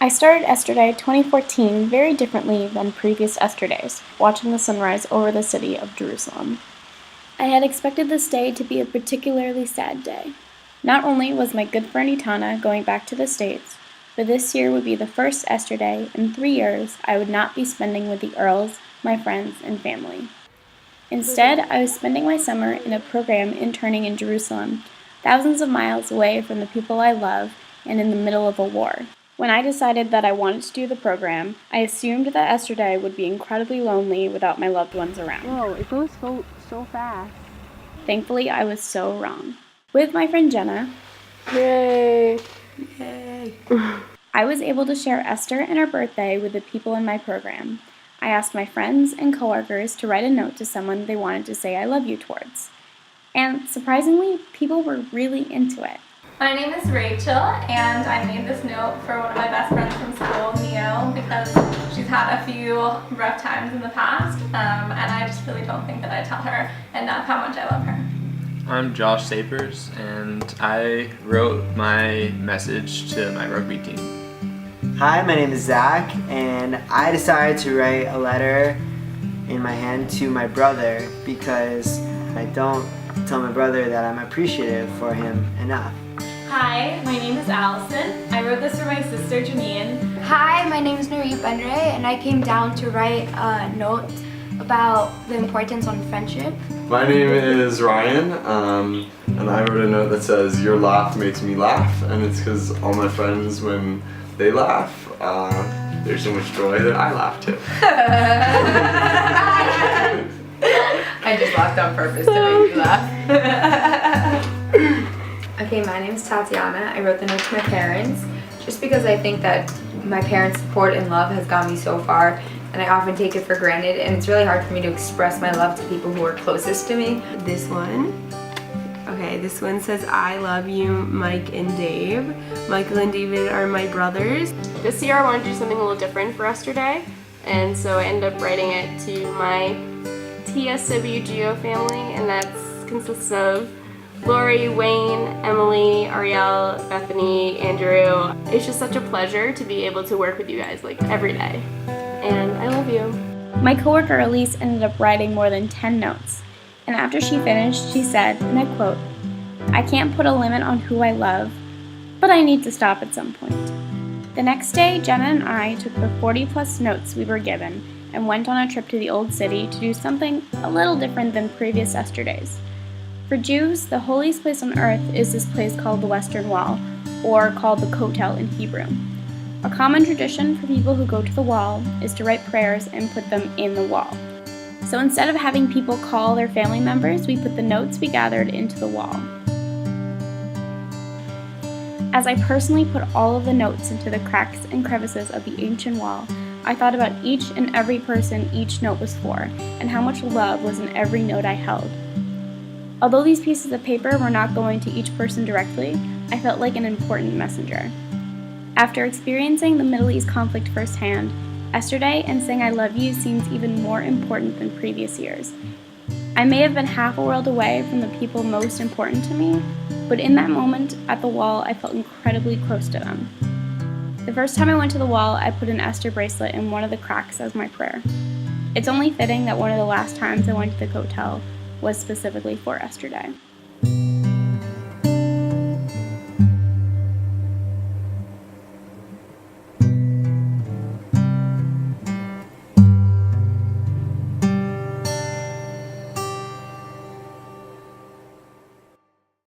I started Esther Day 2014 very differently than previous Esther Days, watching the sunrise over the city of Jerusalem. I had expected this day to be a particularly sad day. Not only was my good friend Itana going back to the States, but this year would be the first Esther Day in 3 years I would not be spending with the Earls, my friends, and family. Instead, I was spending my summer in a program interning in Jerusalem, thousands of miles away from the people I love and in the middle of a war. When I decided that I wanted to do the program, I assumed that Esther Day would be incredibly lonely without my loved ones around. Whoa, it goes so fast. Thankfully, I was so wrong. With my friend Jenna, Yay! I was able to share Esther and her birthday with the people in my program. I asked my friends and coworkers to write a note to someone they wanted to say I love you towards. And surprisingly, people were really into it. My name is Rachel, and I made this note for one of my best friends from school, Neo, because she's had a few rough times in the past, and I just really don't think that I tell her enough how much I love her. I'm Josh Sapers, and I wrote my message to my rugby team. Hi, my name is Zach, and I decided to write a letter in my hand to my brother because I don't tell my brother that I'm appreciative for him enough. Hi, my name is Allison. I wrote this for my sister Janine. Hi, my name is Nuri Bendre, and I came down to write a note about the importance on friendship. My name is Ryan, and I wrote a note that says, "Your laugh makes me laugh," and it's because all my friends, when they laugh, there's so much joy that I laugh too. I just laughed on purpose to make you laugh. Okay, my name is Tatiana. I wrote the note to my parents just because I think that my parents' support and love has got me so far, and I often take it for granted, and it's really hard for me to express my love to people who are closest to me. This one says, "I love you, Mike and Dave." Michael and David are my brothers. This year I wanted to do something a little different for Esther Day, and so I ended up writing it to my TSWGO family, and that consists of Lori, Wayne, Emily, Ariel, Bethany, Andrew. It's just such a pleasure to be able to work with you guys like every day, and I love you. My coworker Elise ended up writing more than 10 notes, and after she finished, she said, and I quote, "I can't put a limit on who I love, but I need to stop at some point." The next day, Jenna and I took the 40+ notes we were given and went on a trip to the Old City to do something a little different than previous Esther Days. For Jews, the holiest place on earth is this place called the Western Wall, or called the Kotel in Hebrew. A common tradition for people who go to the wall is to write prayers and put them in the wall. So instead of having people call their family members, we put the notes we gathered into the wall. As I personally put all of the notes into the cracks and crevices of the ancient wall, I thought about each and every person each note was for, and how much love was in every note I held. Although these pieces of paper were not going to each person directly, I felt like an important messenger. After experiencing the Middle East conflict firsthand, Esther Day and saying I love you seems even more important than previous years. I may have been half a world away from the people most important to me, but in that moment at the wall, I felt incredibly close to them. The first time I went to the wall, I put an Esther bracelet in one of the cracks as my prayer. It's only fitting that one of the last times I went to the hotel was specifically for Esther Day.